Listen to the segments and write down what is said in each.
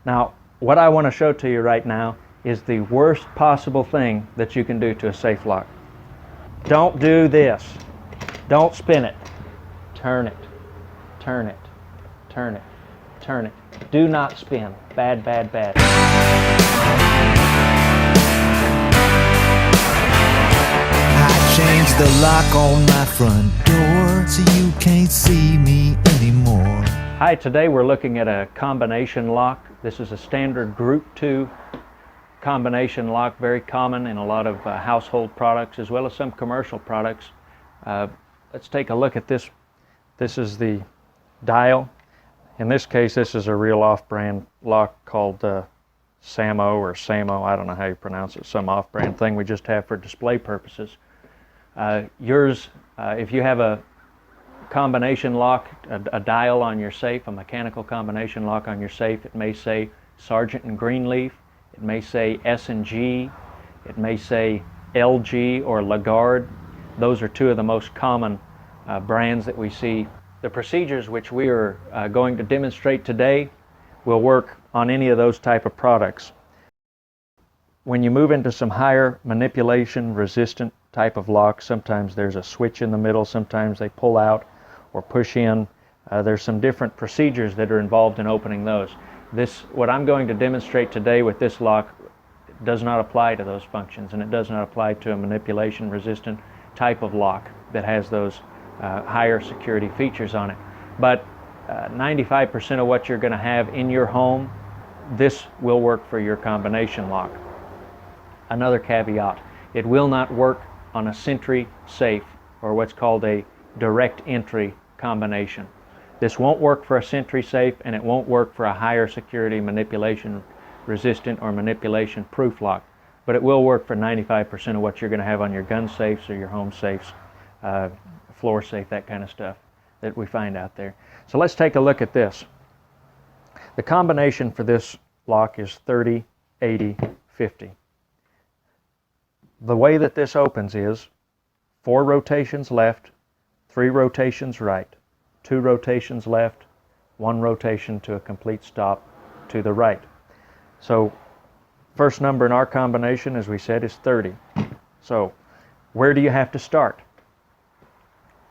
Now, what I want to show to you right now is the worst possible thing that you can do to a safe lock. Don't do this. Don't spin it. Turn it. Turn it. Turn it. Turn it. Do not spin. Bad, bad, bad. I changed the lock on my front door so you can't see me anymore. Hi, today we're looking at a combination lock. This is a standard Group 2 combination lock, very common in a lot of household products as well as some commercial products. Let's take a look at this. This is the dial. In this case, this is a real off-brand lock called Samo or Samo. I don't know how you pronounce it. Some off-brand thing we just have for display purposes. Yours, if you have a combination lock, a dial on your safe, a mechanical combination lock on your safe, it may say Sargent and Greenleaf, it may say S&G, it may say LG or Lagarde. Those are two of the most common brands that we see. The procedures which we are going to demonstrate today will work on any of those type of products. When you move into some higher manipulation resistant type of locks, sometimes there's a switch in the middle, sometimes they pull out or push in. There's some different procedures that are involved in opening those. What I'm going to demonstrate today with this lock does not apply to those functions, and it does not apply to a manipulation resistant type of lock that has those higher security features on it. But 95% of what you're going to have in your home, this will work for your combination lock. Another caveat, it will not work on a Sentry safe or what's called a direct entry combination. This won't work for a Sentry safe, and it won't work for a higher security manipulation resistant or manipulation proof lock, but it will work for 95% of what you're going to have on your gun safes or your home safes, floor safe, that kind of stuff that we find out there. So let's take a look at this. The combination for this lock is 30, 80, 50. The way that this opens is 4 rotations left, 3 rotations right, 2 rotations left, 1 rotation to a complete stop to the right. So first number in our combination, as we said, is 30. So where do you have to start?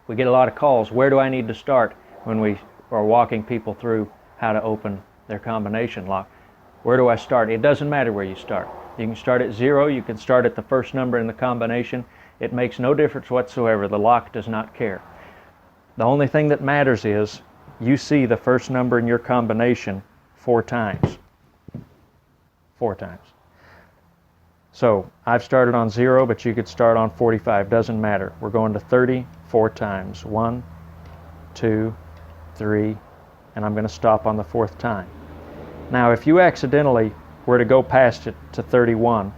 We get a lot of calls. Where do I need to start when we are walking people through how to open their combination lock? Where do I start? It doesn't matter where you start. You can start at 0. You can start at the first number in the combination. It makes no difference whatsoever. The lock does not care. The only thing that matters is you see the first number in your combination 4 times. 4 times. So I've started on 0, but you could start on 45. Doesn't matter. We're going to 30 4 times. 1, 2, 3, and I'm going to stop on the 4th time. Now, if you accidentally were to go past it to 31,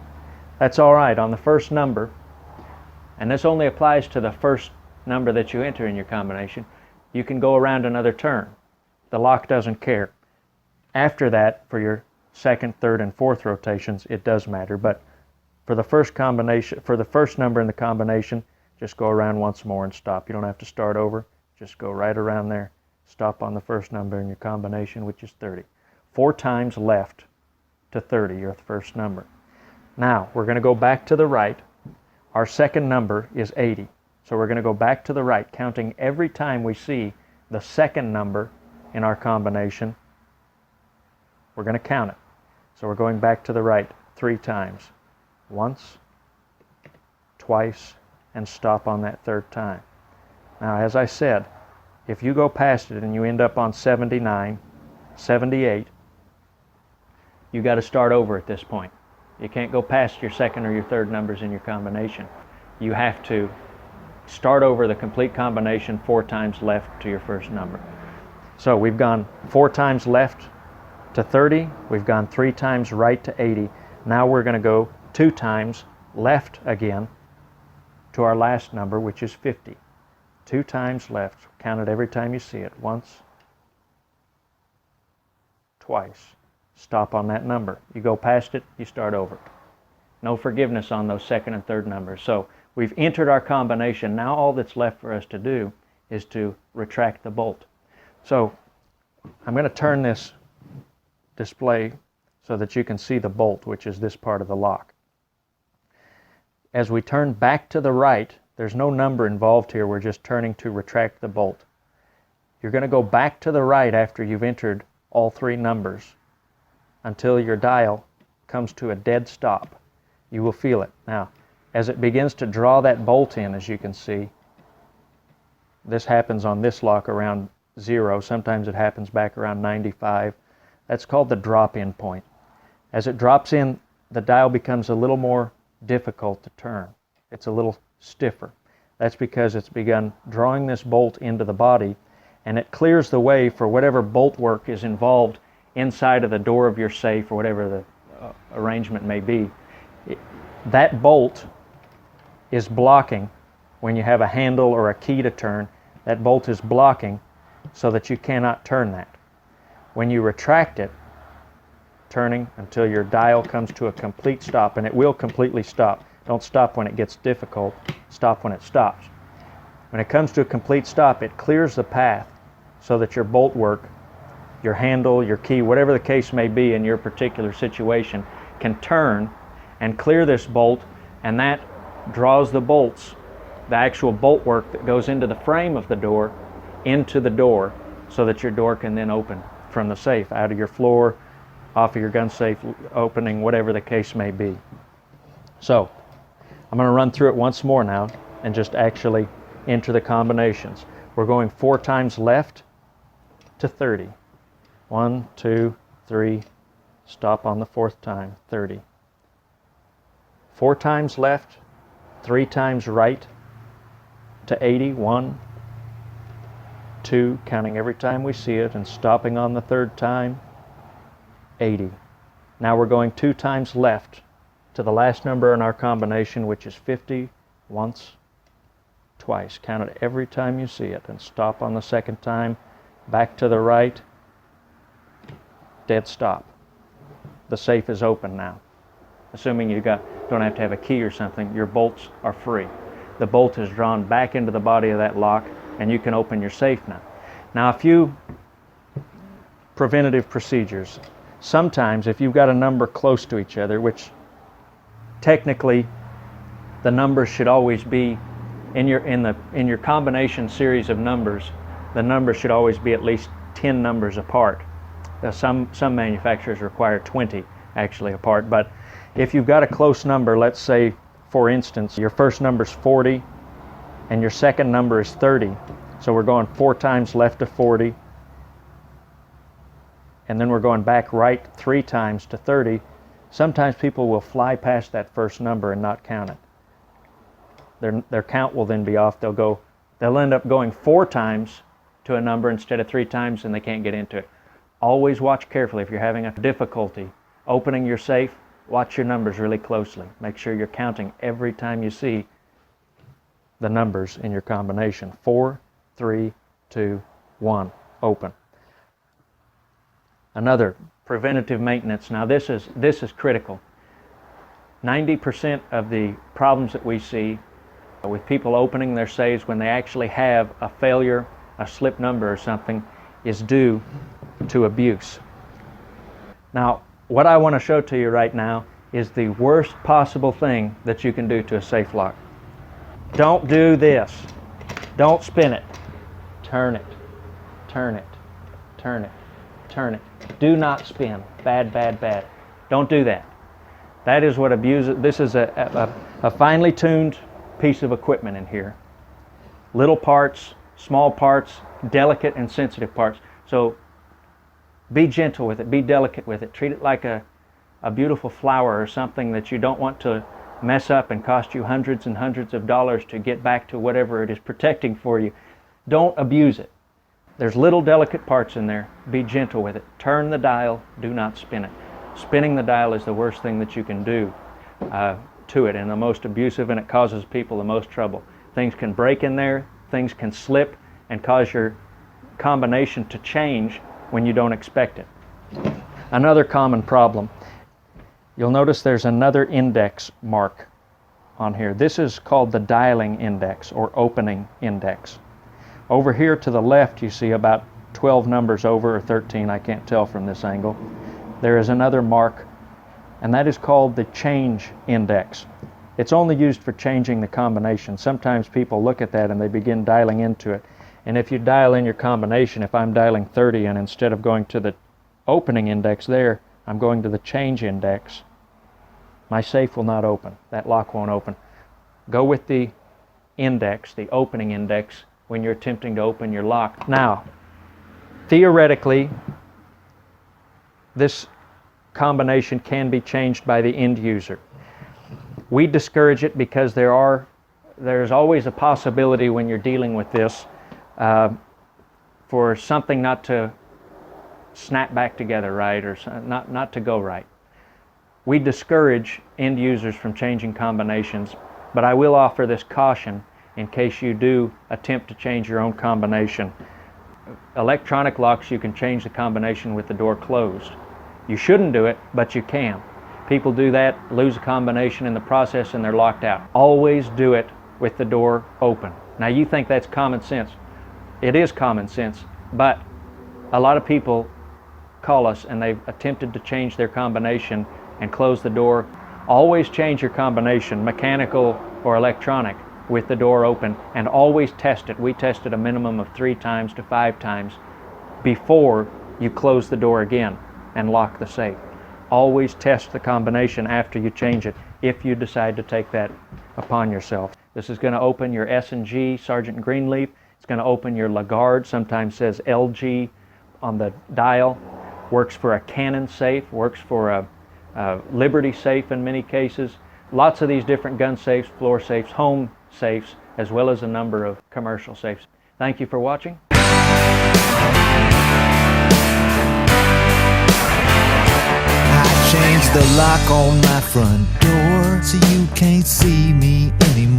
that's all right. On the first number, and this only applies to the first number that you enter in your combination, you can go around another turn. The lock doesn't care. After that, for your 2nd, 3rd, and 4th rotations, it does matter. But for the first combination, for the first number in the combination, just go around once more and stop. You don't have to start over. Just go right around there. Stop on the first number in your combination, which is 30. 4 times left to 30, your first number. Now, we're going to go back to the right. Our second number is 80. So we're going to go back to the right, counting every time we see the second number in our combination. We're going to count it. So we're going back to the right 3 times. Once, twice, and stop on that 3rd time. Now, as I said, if you go past it and you end up on 79, 78, you got to start over at this point. You can't go past your 2nd or your 3rd numbers in your combination. You have to start over the complete combination 4 times left to your first number. So we've gone 4 times left to 30. We've gone 3 times right to 80. Now we're going to go 2 times left again to our last number, which is 50. 2 times left. Count it every time you see it. Once, twice. Stop on that number. You go past it, you start over. No forgiveness on those 2nd and 3rd numbers. So we've entered our combination. Now all that's left for us to do is to retract the bolt. So I'm going to turn this display so that you can see the bolt, which is this part of the lock. As we turn back to the right, there's no number involved here, we're just turning to retract the bolt. You're going to go back to the right after you've entered all three numbers until your dial comes to a dead stop. You will feel it. Now, as it begins to draw that bolt in, as you can see, this happens on this lock around 0. Sometimes it happens back around 95. That's called the drop-in point. As it drops in, the dial becomes a little more difficult to turn. It's a little stiffer. That's because it's begun drawing this bolt into the body, and it clears the way for whatever bolt work is involved inside of the door of your safe or whatever the arrangement may be. That bolt is blocking when you have a handle or a key to turn. That bolt is blocking so that you cannot turn that. When you retract it, turning until your dial comes to a complete stop, and it will completely stop. Don't stop when it gets difficult, stop when it stops. When it comes to a complete stop, it clears the path so that your bolt work, your handle, your key, whatever the case may be in your particular situation, can turn and clear this bolt, and that draws the bolts, the actual bolt work that goes into the frame of the door, into the door so that your door can then open from the safe, out of your floor, off of your gun safe opening, whatever the case may be. So, I'm going to run through it once more now and just actually enter the combinations. We're going 4 times left to 30. 1, 2, 3, stop on the 4th time, 30. 4 times left, 3 times right to 80. 1, 2, counting every time we see it and stopping on the 3rd time, 80. Now we're going 2 times left to the last number in our combination, which is 50, once, twice. Count it every time you see it and stop on the 2nd time, back to the right, dead stop. The safe is open now. Assuming you don't have to have a key or something, your bolts are free. The bolt is drawn back into the body of that lock, and you can open your safe now. Now, a few preventative procedures. Sometimes if you've got a number close to each other, which technically the numbers should always be in your combination series of numbers, the numbers should always be at least 10 numbers apart. Some manufacturers require 20 actually apart, but if you've got a close number, let's say for instance your first number is 40 and your second number is 30, so we're going 4 times left to 40, and then we're going back right 3 times to 30. Sometimes people will fly past that first number and not count it. Their count will then be off. They'll end up going 4 times to a number instead of 3 times, and they can't get into it. Always watch carefully if you're having a difficulty opening your safe. Watch your numbers really closely. Make sure you're counting every time you see the numbers in your combination. 4, 3, 2, 1, open. Another, preventative maintenance. Now this is critical. 90% of the problems that we see with people opening their safes when they actually have a failure, a slip number or something, is due to abuse. Now, what I want to show to you right now is the worst possible thing that you can do to a safe lock. Don't do this. Don't spin it. Turn it. Turn it. Turn it. Turn it. Do not spin. Bad, bad, bad. Don't do that. That is what abuse. This is a finely tuned piece of equipment in here. Little parts, small parts, delicate and sensitive parts. So be gentle with it. Be delicate with it. Treat it like a beautiful flower or something that you don't want to mess up and cost you hundreds and hundreds of dollars to get back to whatever it is protecting for you. Don't abuse it. There's little delicate parts in there. Be gentle with it. Turn the dial. Do not spin it. Spinning the dial is the worst thing that you can do to it, and the most abusive, and it causes people the most trouble. Things can break in there. Things can slip and cause your combination to change when you don't expect it. Another common problem. You'll notice there's another index mark on here. This is called the dialing index or opening index. Over here to the left you see about 12 numbers over, or 13, I can't tell from this angle. there is another mark, and that is called the change index. It's only used for changing the combination. Sometimes people look at that and they begin dialing into it. And if you dial in your combination, if I'm dialing 30 and instead of going to the opening index there, I'm going to the change index, my safe will not open. That lock won't open. Go with the index, the opening index, when you're attempting to open your lock. Now, theoretically, this combination can be changed by the end user. We discourage it because there's always a possibility when you're dealing with this for something not to snap back together right, or not to go right. We discourage end users from changing combinations, but I will offer this caution in case you do attempt to change your own combination. Electronic locks, you can change the combination with the door closed. You shouldn't do it, but you can. People do that, lose a combination in the process, and they're locked out. Always do it with the door open. Now you think that's common sense. It is common sense, but a lot of people call us and they've attempted to change their combination and close the door. Always change your combination, mechanical or electronic, with the door open, and always test it. We test it a minimum of 3 times to 5 times before you close the door again and lock the safe. Always test the combination after you change it if you decide to take that upon yourself. This is going to open your S&G Sergeant Greenleaf. It's going to open your Lagarde, sometimes says LG on the dial. Works for a Canon safe, works for a Liberty safe in many cases. Lots of these different gun safes, floor safes, home safes, as well as a number of commercial safes. Thank you for watching. I changed the lock on my front door so you can't see me anymore.